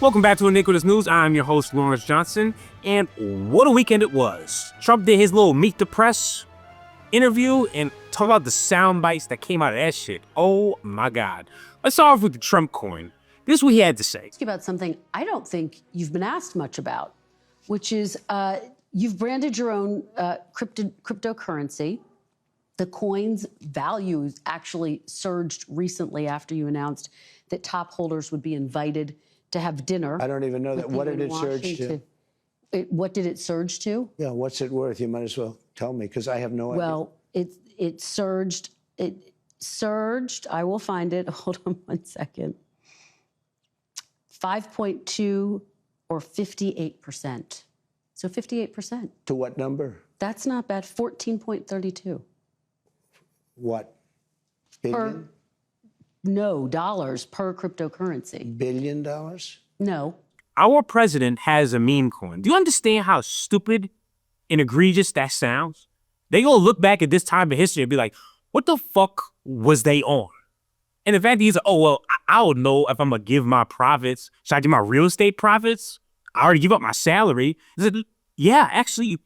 Welcome back to Iniquitous News. I'm your host, Lawrence Johnson, and what a weekend it was. Trump did his little Meet the Press interview and talk about the sound bites that came out of that shit. Oh my God. Let's start off with the Trump coin. This is what he had to say. About something I don't think you've been asked much about, which is you've branded your own cryptocurrency. The coin's value actually surged recently after you announced that top holders would be invited to have dinner. I don't even know that. What did it surge to? What did it surge to? Yeah, what's it worth? You might as well tell me, because I have no idea. Well, it surged. It surged. I will find it. Hold on one second. 5.2 or 58%. So 58%. To what number? That's not bad. 14.32. What? Billion? No, dollars per cryptocurrency. $billion? No. Our president has a meme coin. Do you understand how stupid and egregious that sounds? They gonna look back at this time in history and be like, what the fuck was they on? And the fact he's like, oh, well, I don't know if I'm gonna give my profits. Should I give my real estate profits? I already give up my salary. Like, yeah, actually,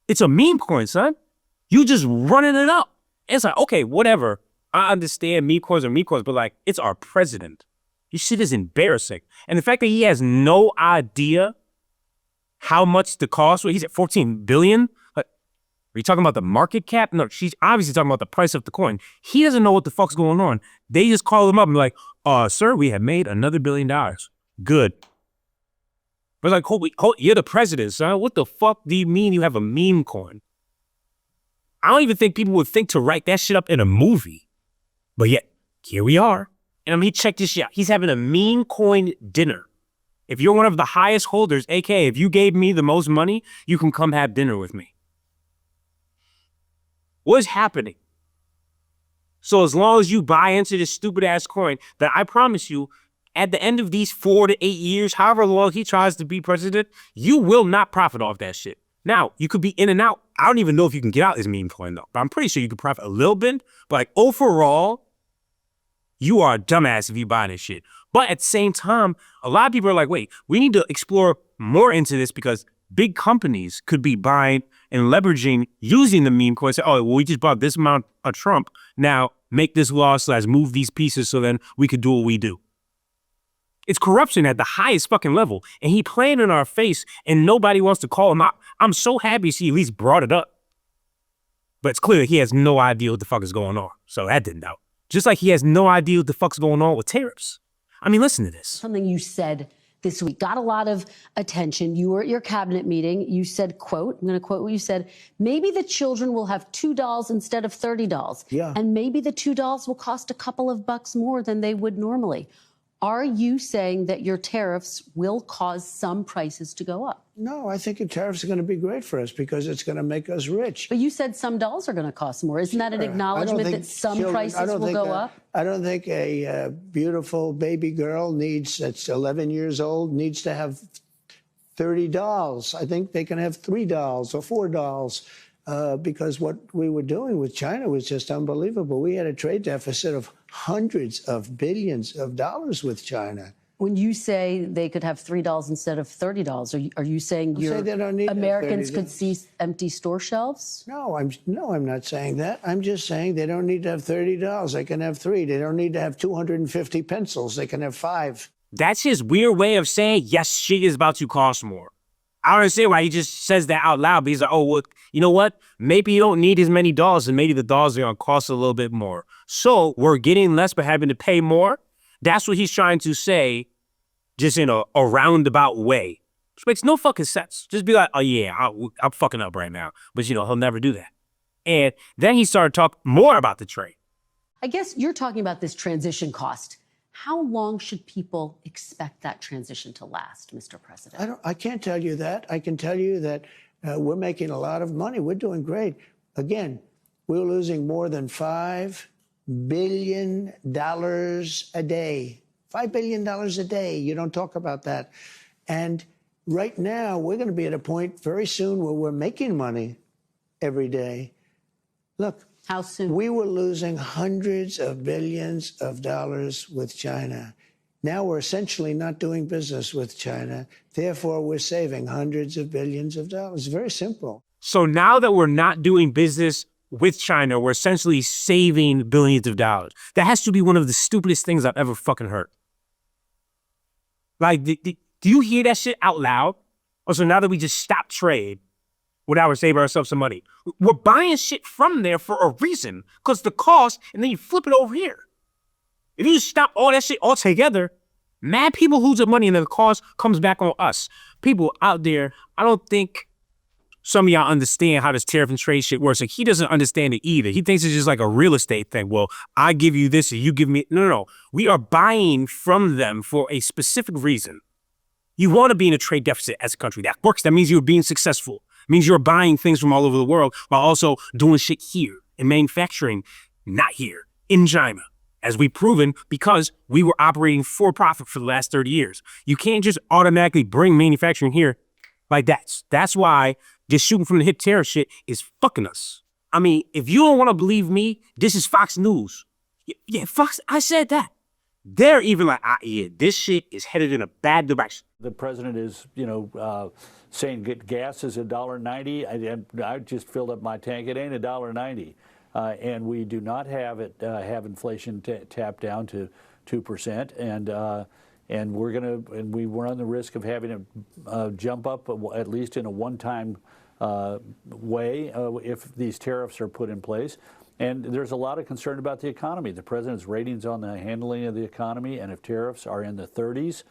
it's a meme coin, son. You just running it up. It's like, okay, whatever. I understand meme coins are meme coins, but like, it's our president. This shit is embarrassing. And the fact that he has no idea how much the cost was, he's at 14 billion. Like, are you talking about the market cap? No, she's obviously talking about the price of the coin. He doesn't know what the fuck's going on. They just call him up and be like, sir, we have made another $1 billion. Good. But like, you're the president, son. What the fuck do you mean you have a meme coin? I don't even think people would think to write that shit up in a movie. But yet, here we are. And I mean, check this shit out. He's having a meme coin dinner. If you're one of the highest holders, aka if you gave me the most money, you can come have dinner with me. What is happening? So as long as you buy into this stupid ass coin, that I promise you, at the end of these 4 to 8 years, however long he tries to be president, you will not profit off that shit. Now, you could be in and out. I don't even know if you can get out this meme coin though, but I'm pretty sure you could profit a little bit. But like overall, you are a dumbass if you buy this shit. But at the same time, a lot of people are like, wait, we need to explore more into this because big companies could be buying and leveraging using the meme coin. Say, oh, well, we just bought this amount of Trump. Now make this law / move these pieces so then we could do what we do. It's corruption at the highest fucking level. And he playing in our face and nobody wants to call him out. I'm so happy he at least brought it up. But it's clear he has no idea what the fuck is going on. So that didn't doubt. Just like he has no idea what the fuck's going on with tariffs. I mean, listen to this. Something you said this week got a lot of attention. You were at your cabinet meeting. You said, quote, I'm going to quote what you said, maybe the children will have $2 instead of $30. Yeah. And maybe the $2 will cost a couple of bucks more than they would normally. Are you saying that your tariffs will cause some prices to go up? No, I think the tariffs are going to be great for us because it's going to make us rich. But you said some dolls are going to cost more. Isn't that an acknowledgement that some prices will go up? I don't think a beautiful baby girl that's 11 years old needs to have 30 dolls. I think they can have 3 dolls or 4 dolls because what we were doing with China was just unbelievable. We had a trade deficit of hundreds of billions of dollars with China. When you say they could have $3 instead of $30, are you saying Americans could see empty store shelves? No, I'm not saying that. I'm just saying they don't need to have $30. They can have 3. They don't need to have 250 pencils. They can have 5. That's his weird way of saying, yes, shit is about to cost more. I don't understand why he just says that out loud, but he's like, oh, well, you know what? Maybe you don't need as many dolls, and maybe the dolls are going to cost a little bit more. So we're getting less but having to pay more. That's what he's trying to say, just in a roundabout way. Which makes no fucking sense. Just be like, oh yeah, I'm fucking up right now. But he'll never do that. And then he started talking more about the trade. I guess you're talking about this transition cost. How long should people expect that transition to last, Mr. President? I can't tell you that. I can tell you that we're making a lot of money. We're doing great. Again, we're losing more than $5 billion a day. $5 billion a day. You don't talk about that. And right now, we're going to be at a point very soon where we're making money every day. Look. How soon? We were losing hundreds of billions of dollars with China. Now we're essentially not doing business with China. Therefore, we're saving hundreds of billions of dollars. Very simple. So now that we're not doing business with China, we're essentially saving billions of dollars. That has to be one of the stupidest things I've ever fucking heard. Like, do you hear that shit out loud? Or so now that we just stop trade, we're saving ourselves some money. We're buying shit from there for a reason, because the cost, and then you flip it over here. If you just stop all that shit altogether, mad people lose their money and then the cost comes back on us. People out there, I don't think some of y'all understand how this tariff and trade shit works. Like, he doesn't understand it either. He thinks it's just like a real estate thing. Well, I give you this and you give me, no. We are buying from them for a specific reason. You want to be in a trade deficit as a country. That works. That means you're being successful. It means you're buying things from all over the world while also doing shit here and manufacturing not here in China, as we've proven, because we were operating for profit for the last 30 years. You can't just automatically bring manufacturing here like that. That's why just shooting from the hip tariff shit is fucking us. I mean, if you don't want to believe me, this is Fox News. Yeah, Fox, I said that. They're even like, yeah, this shit is headed in a bad direction. The president is, saying gas is $1.90. I just filled up my tank. It ain't $1.90. And we do not have have inflation tapped down to 2%, and we run the risk of having it jump up at least in a one-time way if these tariffs are put in place. And there's a lot of concern about the economy. The president's ratings on the handling of the economy, and if tariffs are in the 30s,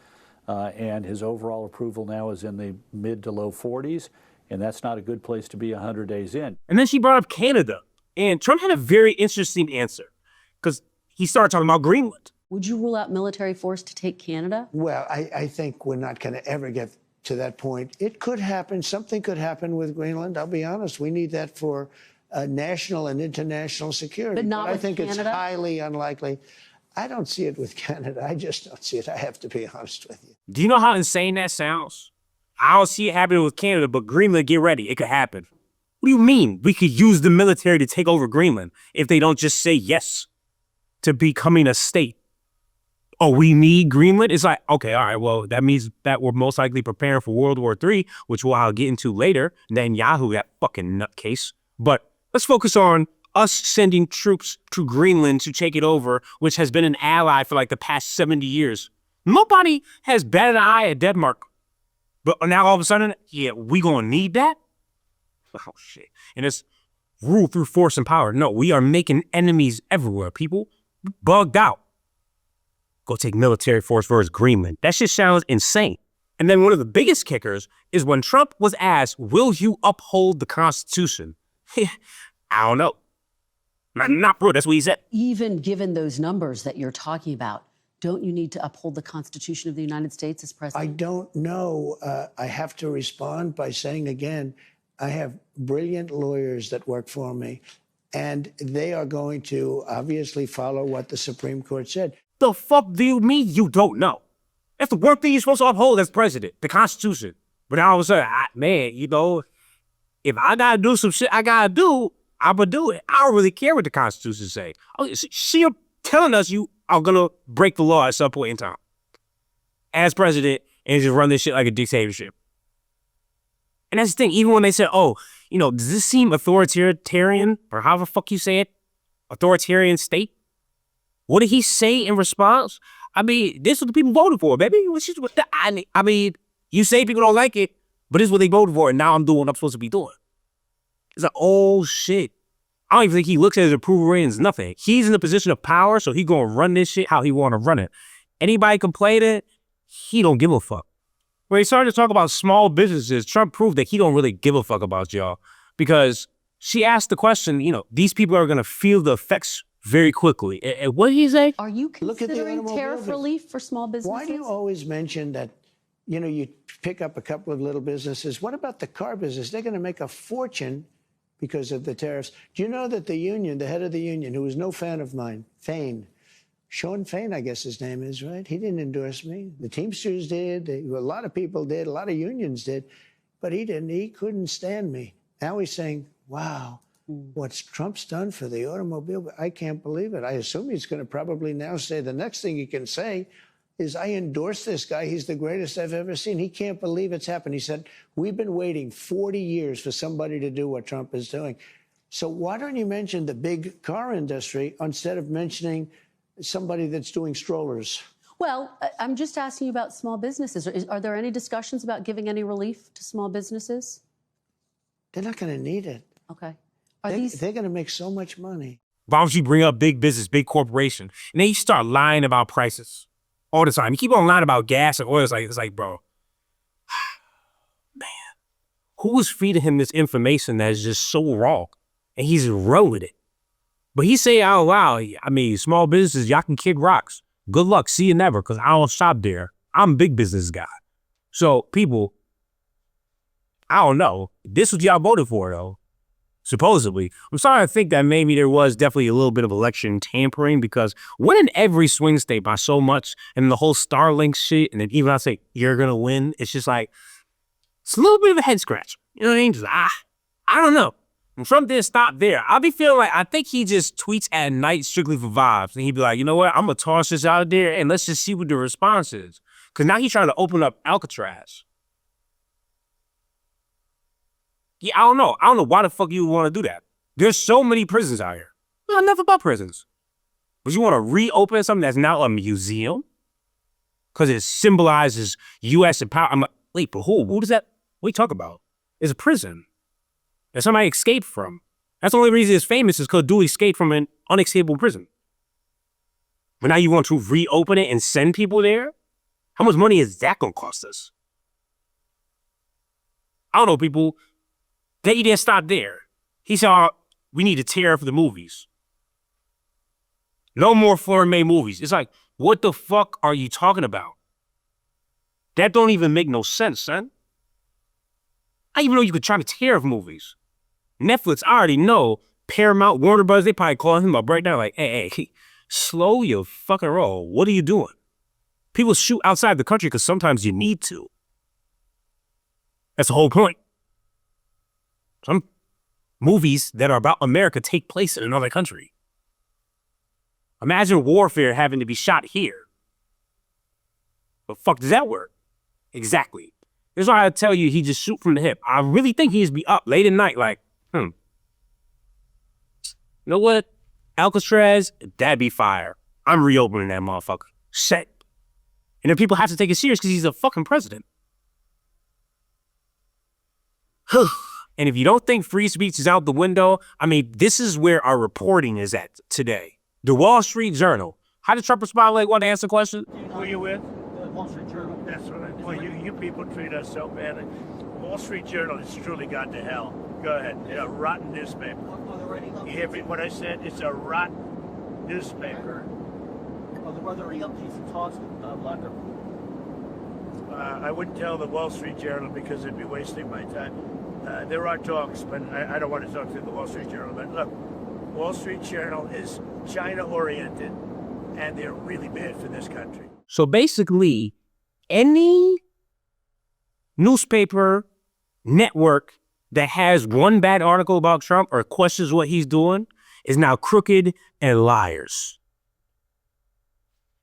and his overall approval now is in the mid to low 40s, and that's not a good place to be 100 days in. And then she brought up Canada. And Trump had a very interesting answer, because he started talking about Greenland. Would you rule out military force to take Canada? Well, I think we're not going to ever get to that point. It could happen. Something could happen with Greenland. I'll be honest. We need that for national and international security. But not I with think Canada? It's highly unlikely. I don't see it with Canada. I just don't see it. I have to be honest with you. Do you know how insane that sounds? I don't see it happening with Canada, but Greenland, get ready. It could happen. What do you mean we could use the military to take over Greenland if they don't just say yes to becoming a state? Oh, we need Greenland? It's like, okay, all right, well, that means that we're most likely preparing for World War III, which I'll get into later. Netanyahu, that fucking nutcase. But let's focus on us sending troops to Greenland to take it over, which has been an ally for like the past 70 years. Nobody has batted an eye at Denmark. But now all of a sudden, yeah, we gonna need that? Oh, shit. And it's rule through force and power. No, we are making enemies everywhere, people. Bugged out. Go take military force versus Greenland. That shit sounds insane. And then one of the biggest kickers is when Trump was asked, will you uphold the Constitution? I don't know. Not bro, that's what he said. Even given those numbers that you're talking about, don't you need to uphold the Constitution of the United States as president? I don't know. I have to respond by saying again, I have brilliant lawyers that work for me, and they are going to obviously follow what the Supreme Court said. The fuck do you mean you don't know? That's the one thing you're supposed to uphold as president, the Constitution. But now all of a sudden, man, if I gotta do some shit I gotta do, I'ma do it. I don't really care what the Constitution say. She's telling us you are gonna break the law at some point in time as president and just run this shit like a dictatorship. And that's the thing, even when they said, oh, does this seem authoritarian, or however the fuck you say it, authoritarian state? What did he say in response? I mean, this is what the people voted for, baby. I mean, you say people don't like it, but this is what they voted for, and now I'm doing what I'm supposed to be doing. It's like, oh, shit. I don't even think he looks at his approval ratings, nothing. He's in a position of power, so he gonna run this shit how he wanna run it. Anybody complain it, he don't give a fuck. When he started to talk about small businesses, Trump proved that he don't really give a fuck about y'all, because she asked the question, these people are going to feel the effects very quickly. And what did he say? Are you considering tariff relief for small businesses? Why do you always mention that, you pick up a couple of little businesses? What about the car business? They're going to make a fortune because of the tariffs. Do you know that the union, the head of the union, who was no fan of mine, Sean Fain, I guess his name is, right? He didn't endorse me. The Teamsters did. A lot of people did. A lot of unions did. But he didn't. He couldn't stand me. Now he's saying, wow, what's Trump's done for the automobile? I can't believe it. I assume he's going to probably now say the next thing he can say is I endorse this guy. He's the greatest I've ever seen. He can't believe it's happened. He said, we've been waiting 40 years for somebody to do what Trump is doing. So why don't you mention the big car industry instead of mentioning somebody that's doing strollers? Well, I'm just asking you about small businesses. Are there any discussions about giving any relief to small businesses? They're not going to need it. Okay. They're going to make so much money. Why don't you bring up big business, big corporation, and then you start lying about prices all the time? You keep on lying about gas and oil. It's like, bro, man, who was feeding him this information that is just so wrong? And he's rolling it. But he say out loud, I mean, small businesses, y'all can kick rocks. Good luck. See you never, because I don't shop there. I'm a big business guy. So people, I don't know. This is what y'all voted for, though. Supposedly. I'm starting to think that maybe there was definitely a little bit of election tampering, because winning every swing state by so much, and the whole Starlink shit, and then even I say, you're going to win, it's just like, it's a little bit of a head scratch. You know what I mean? Just, I don't know. And Trump didn't stop there. I'll be feeling like, I think he just tweets at night strictly for vibes. And he'd be like, you know what? I'm going to toss this out there and let's just see what the response is. Because now he's trying to open up Alcatraz. Yeah, I don't know. I don't know why the fuck you would want to do that. There's so many prisons out here. Well, enough about prisons. But you want to reopen something that's now a museum? Because it symbolizes U.S. and power. I'm like, wait, but who? Who does that? What are you talking about? It's a prison that somebody escaped from. That's the only reason it's famous is because dude escaped from an unescapable prison. But now you want to reopen it and send people there? How much money is that going to cost us? I don't know, people. They didn't stop there. He said, we need a tariff for the movies. No more foreign-made movies. It's like, what the fuck are you talking about? That don't even make no sense, son. I didn't even know you could try to tariff movies. Netflix, I already know. Paramount, Warner Bros., they probably calling him up right now like, hey, slow your fucking roll. What are you doing? People shoot outside the country because sometimes you need to. That's the whole point. Some movies that are about America take place in another country. Imagine warfare having to be shot here. But fuck does that work? Exactly. That's why I tell you he just shoot from the hip. I really think he just be up late at night like, You know what? Alcatraz, that'd be fire. I'm reopening that motherfucker. Set. And then people have to take it serious because he's a fucking president. And if you don't think free speech is out the window, I mean, this is where our reporting is at today. The Wall Street Journal. How did Trump respond? Like, want to answer the question? Who are you with? The Wall Street Journal. That's what I. Well, you people treat us so badly. Wall Street Journal has truly gone to hell. Go ahead. It's a rotten newspaper. You hear what I said? It's a rotten newspaper. Were there any updates and talks with London? I wouldn't tell the Wall Street Journal because it'd be wasting my time. There are talks, but I don't want to talk to the Wall Street Journal. But look, Wall Street Journal is China-oriented, and they're really bad for this country. So basically, any newspaper network that has one bad article about Trump or questions what he's doing is now crooked and liars.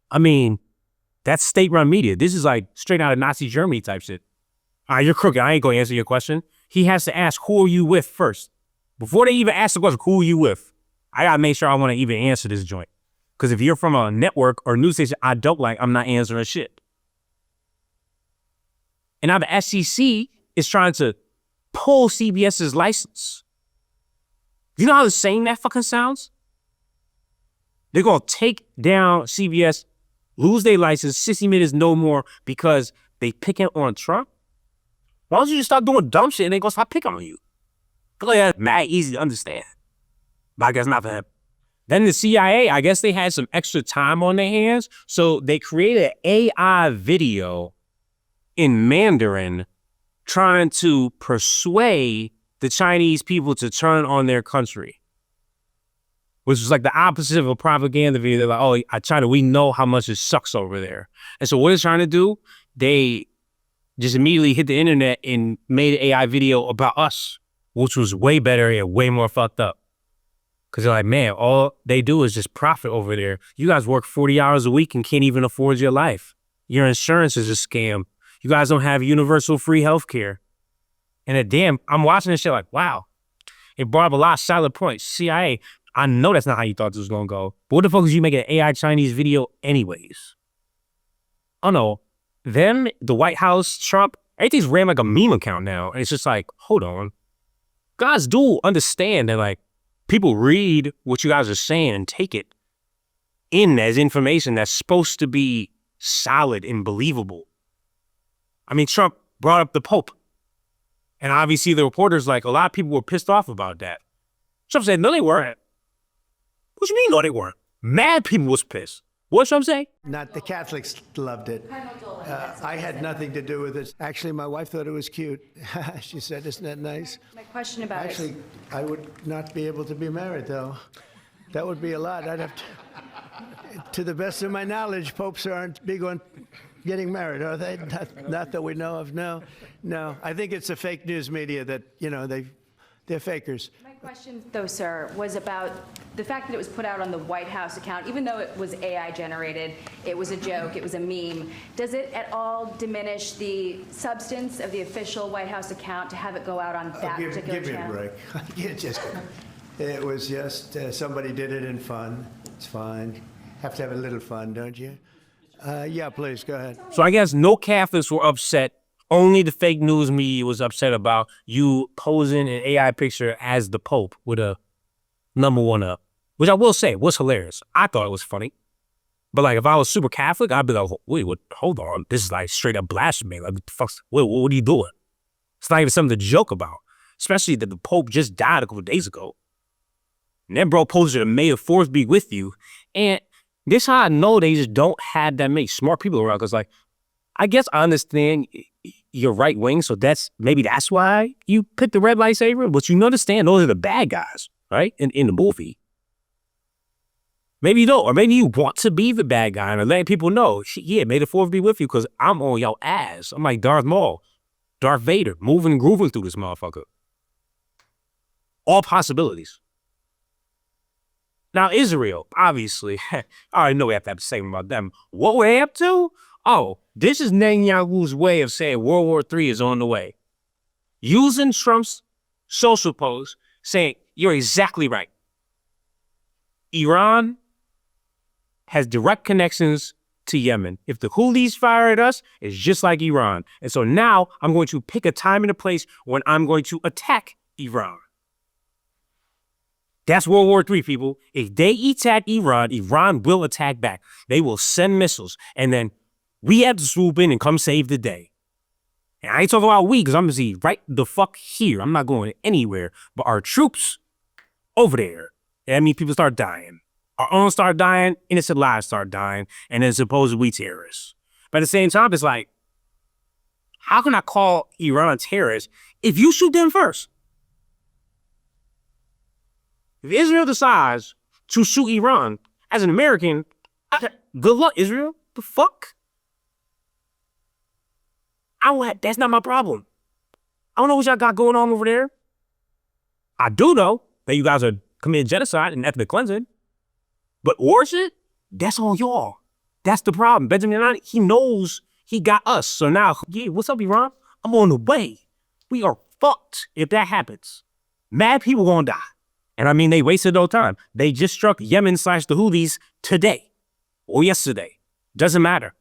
I mean, that's state-run media. This is like straight out of Nazi Germany type shit. All right, you're crooked. I ain't going to answer your question. He has to ask, who are you with first? Before they even ask the question, who are you with? I got to make sure I want to even answer this joint. Because if you're from a network or news station I don't like, I'm not answering shit. And now the SEC is trying to pull CBS's license. You know how insane that fucking sounds? They're going to take down CBS, lose their license, 60 Minutes no more because they picking on Trump? Why don't you just stop doing dumb shit and they going to stop picking on you? I feel like that's mad easy to understand. But I guess not for him. Then the CIA, I guess they had some extra time on their hands, so they created an AI video in Mandarin trying to persuade the Chinese people to turn on their country. Which was like the opposite of a propaganda video. They're like, oh, China, we know how much it sucks over there. And so what they're trying to do, they just immediately hit the internet and made an AI video about us, which was way better and way more fucked up. Because they're like, man, all they do is just profit over there. You guys work 40 hours a week and can't even afford your life. Your insurance is a scam. You guys don't have universal free health care. And I'm watching this shit like, wow. It brought up a lot of solid points. CIA, I know that's not how you thought this was going to go. But what the fuck is you making an AI Chinese video anyways? Oh no. Them, the White House, Trump, everything's ran like a meme account now. And it's just like, hold on. Guys do understand that like people read what you guys are saying and take it in as information that's supposed to be solid and believable. I mean, Trump brought up the Pope. And obviously the reporters, like, a lot of people were pissed off about that. Trump said, no, they weren't. What you mean, no, they weren't? Mad people was pissed. What's Trump say? Not the Catholics loved it. I had nothing to do with it. Actually, my wife thought it was cute. She said, isn't that nice? My question about Actually, I would not be able to be married, though. That would be a lot. I'd have to the best of my knowledge, popes aren't big on getting married, are they? Not that we know of, no. No, I think it's the fake news media that, you know, they're fakers. My question, though, sir, was about the fact that it was put out on the White House account. Even though it was AI generated, it was a joke, it was a meme. Does it at all diminish the substance of the official White House account to have it go out on that particular channel? Give me a break. It was just somebody did it in fun. It's fine. Have to have a little fun, don't you? Yeah, please, go ahead. So I guess no Catholics were upset. Only the fake news media was upset about you posing an AI picture as the Pope with a number one up, which I will say was hilarious. I thought it was funny. But like if I was super Catholic, I'd be like, wait, what, hold on. This is like straight up blasphemy. Like, what the fuck's, what are you doing? It's not even something to joke about, especially that the Pope just died a couple of days ago. And that bro posted a May the 4th be with you. And this how I know they just don't have that many smart people around. Because like, I guess I understand you're right wing, so maybe that's why you picked the red lightsaber. But you understand those are the bad guys, right? In the movie. Maybe you don't, or maybe you want to be the bad guy and letting people know, yeah, May the 4th be with you because I'm on your ass. I'm like Darth Maul, Darth Vader, moving and grooving through this motherfucker. All possibilities. Now, Israel, obviously, I already know we have to have the same about them. What were they up to? Oh, this is Netanyahu's way of saying World War III is on the way. Using Trump's social post, saying, you're exactly right. Iran has direct connections to Yemen. If the Houthis fire at us, it's just like Iran. And so now I'm going to pick a time and a place when I'm going to attack Iran. That's World War III, people. If they attack Iran, Iran will attack back. They will send missiles. And then we have to swoop in and come save the day. And I ain't talking about we, because I'm going to see right the fuck here. I'm not going anywhere. But our troops over there. That means people start dying. Our own start dying, innocent lives start dying, and then supposedly we terrorists. But at the same time, it's like, how can I call Iran terrorists if you shoot them first? If Israel decides to shoot Iran, as an American, good luck, Israel. The fuck? That's not my problem. I don't know what y'all got going on over there. I do know that you guys are committing genocide and ethnic cleansing. But war shit, that's on y'all. That's the problem. Benjamin, he knows he got us. So now, yeah, what's up, Iran? I'm on the way. We are fucked if that happens. Mad people gonna die. And I mean, they wasted no time. They just struck Yemen / the Houthis today or yesterday. Doesn't matter.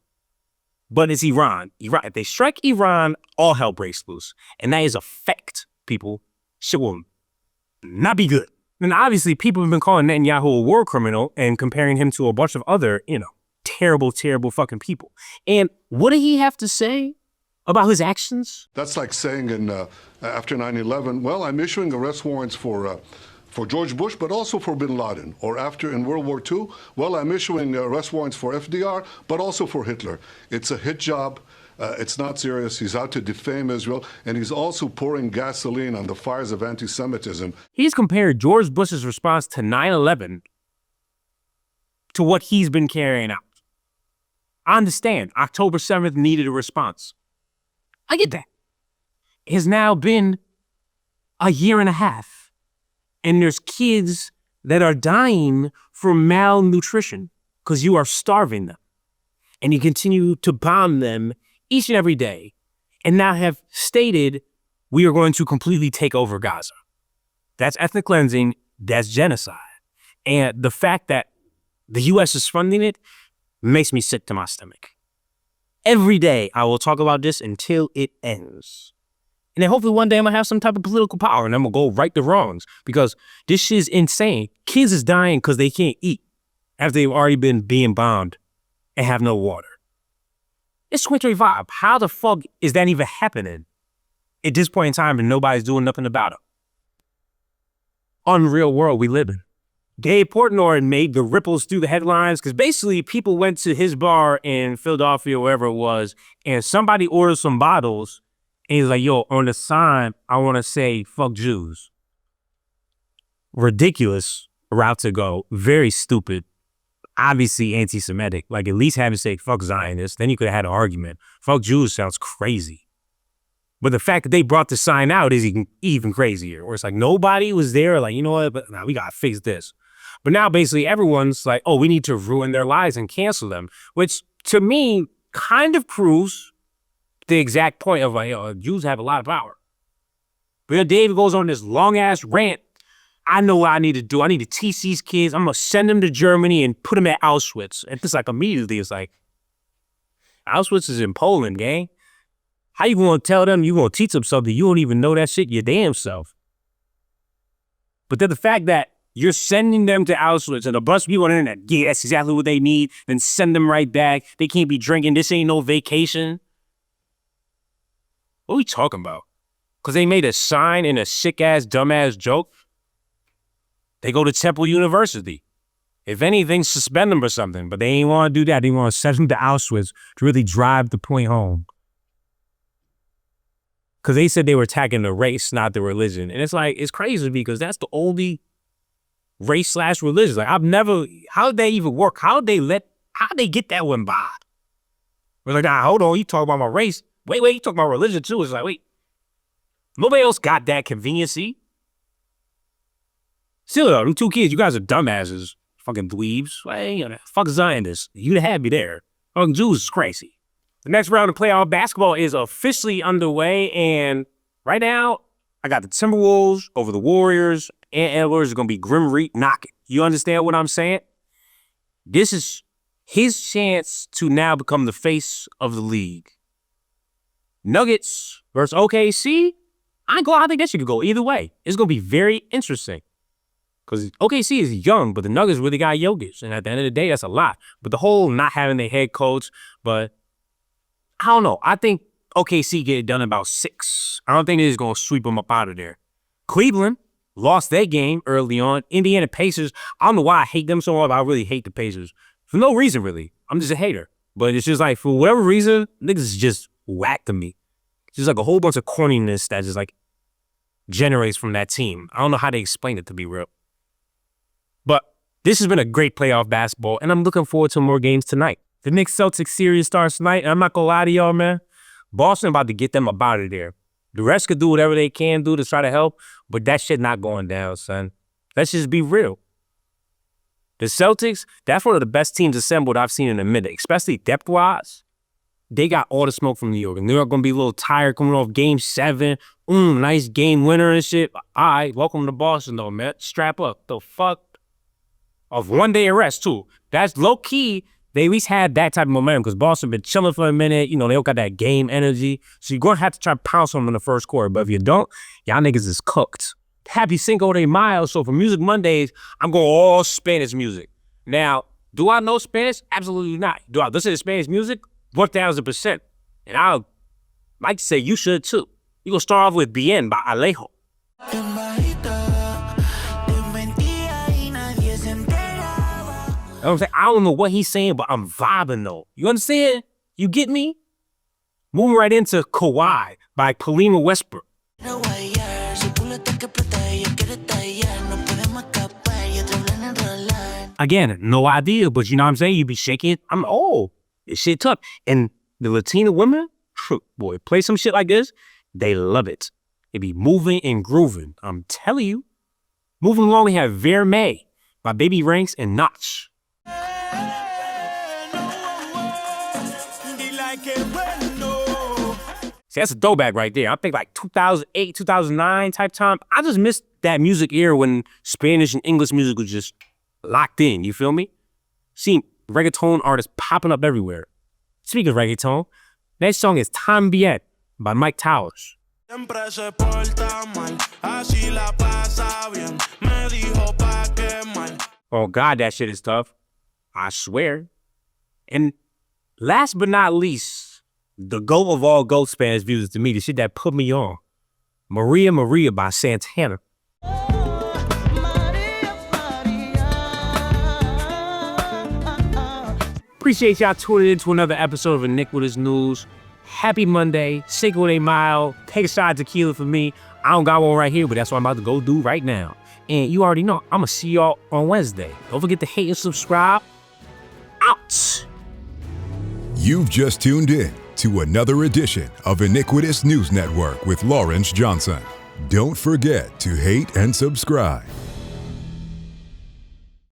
But it's Iran. If they strike Iran, all hell breaks loose. And that is a fact, people. Shit will not be good. And obviously, people have been calling Netanyahu a war criminal and comparing him to a bunch of other, terrible, terrible fucking people. And what did he have to say about his actions? That's like saying after 9/11, well, I'm issuing arrest warrants for George Bush, but also for bin Laden. Or after in World War II, well, I'm issuing arrest warrants for FDR, but also for Hitler. It's a hit job. It's not serious. He's out to defame Israel, and he's also pouring gasoline on the fires of anti-Semitism. He's compared George Bush's response to 9/11 to what he's been carrying out. I understand. October 7th needed a response. I get that. It has now been a year and a half, and there's kids that are dying from malnutrition because you are starving them. and you continue to bomb them each and every day, and now have stated we are going to completely take over Gaza. That's ethnic cleansing, that's genocide. And the fact that the U.S. is funding it makes me sick to my stomach. Every day I will talk about this until it ends. And then hopefully one day I'm gonna have some type of political power and I'm gonna go right the wrongs, because this shit is insane. Kids is dying because they can't eat after they've already been being bombed and have no water. It's 2025. How the fuck is that even happening at this point in time and nobody's doing nothing about it? Unreal world we live in. Gabe Portnoy made the ripples through the headlines because basically people went to his bar in Philadelphia, wherever it was, and somebody ordered some bottles, and he's like, yo, on the sign, I want to say, fuck Jews. Ridiculous route to go. Very stupid. Obviously anti-Semitic. Like, at least have it say, fuck Zionists. Then you could have had an argument. Fuck Jews sounds crazy. But the fact that they brought the sign out is even crazier. Or it's like nobody was there, like, you know what, but nah, we got to fix this. But now basically everyone's like, oh, we need to ruin their lives and cancel them, which to me kind of proves the exact point of like, yo, Jews have a lot of power. But then David goes on this long ass rant. I know what I need to do. I need to teach these kids. I'm going to send them to Germany and put them at Auschwitz. And it's like immediately it's like, Auschwitz is in Poland, gang. How you going to tell them you going to teach them something you don't even know that shit your damn self? But then the fact that you're sending them to Auschwitz and a bunch of people on the internet, yeah, that's exactly what they need, then send them right back. They can't be drinking. This ain't no vacation. What are we talking about? Because they made a sign and a sick-ass, dumb-ass joke? They go to Temple University. If anything, suspend them or something. But they ain't want to do that. They want to send them to Auschwitz to really drive the point home. Because they said they were attacking the race, not the religion. And it's like, it's crazy because that's the only race/religion. Like, I've never, how did they even work? How did they get that one by? We're like, nah, hold on, you talk about my race. Wait, you talk about religion too. It's like, wait, nobody else got that conveniency. Still though, them two kids, you guys are dumbasses. Fucking dweebs. Like, fuck Zionists. You'd have had me there. Fucking Jews is crazy. The next round of playoff basketball is officially underway, and right now, I got the Timberwolves over the Warriors, and Edwards is going to be Grim Reap knocking. You understand what I'm saying? This is his chance to now become the face of the league. Nuggets versus OKC, I think that shit could go either way. It's going to be very interesting. Because OKC is young, but the Nuggets really got Jokic, and at the end of the day, that's a lot. But the whole not having their head coach, but I don't know. I think OKC get it done about 6. I don't think they're just going to sweep them up out of there. Cleveland lost their game early on. Indiana Pacers, I don't know why I hate them so much, but I really hate the Pacers. For no reason, really. I'm just a hater. But it's just like, for whatever reason, niggas just whack to me. It's just like a whole bunch of corniness that just like generates from that team. I don't know how to explain it, to be real. But this has been a great playoff basketball, and I'm looking forward to more games tonight. The Knicks-Celtics series starts tonight, and I'm not going to lie to y'all, man. Boston about to get them up out of there. The rest could do whatever they can do to try to help, but that shit not going down, son. Let's just be real. The Celtics, that's one of the best teams assembled I've seen in a minute, especially depth-wise. They got all the smoke from New York. And New York going to be a little tired coming off Game 7. Nice game winner and shit. All right, welcome to Boston, though, man. Strap up. The fuck? Of 1 day of rest, too. That's low-key. They at least had that type of momentum because Boston been chilling for a minute. You know, they don't got that game energy. So you're going to have to try to pounce on them in the first quarter. But if you don't, y'all niggas is cooked. Happy Cinco de Mayo. So for Music Mondays, I'm going all Spanish music. Now, do I know Spanish? Absolutely not. Do I listen to Spanish music? 1,000%. And I like to say you should too. You're going to start off with Bien by Alejo. I'm saying, I don't know what he's saying, but I'm vibing though. You understand? You get me? Moving right into Kawhi by Paulina Westbrook. Again, no idea, but you know what I'm saying? You be shaking. This shit tough. And the Latina women, boy, play some shit like this, they love it. They be moving and grooving. I'm telling you. Moving along, we have Vermeer by Baby Ranks and Notch. See, that's a throwback right there. I think like 2008, 2009 type time. I just missed that music era when Spanish and English music was just locked in. You feel me? See reggaeton artists popping up everywhere. Speaking of reggaeton, next song is También by Mike Towers. Siempre se porta mal, así la pasa bien. Me dijo pa' quemar. Oh God, that shit is tough. I swear. And last but not least, the GOAT of all GOAT Spanish music to me, the shit that put me on. Maria Maria by Santana. Appreciate y'all tuning in to another episode of Iniquitous News. Happy Monday, Cinco de Mayo. Take a shot of tequila for me. I don't got one right here, but that's what I'm about to go do right now. And you already know, I'm going to see y'all on Wednesday. Don't forget to hate and subscribe. Out! You've just tuned in to another edition of Iniquitous News Network with Lawrence Johnson. Don't forget to hate and subscribe.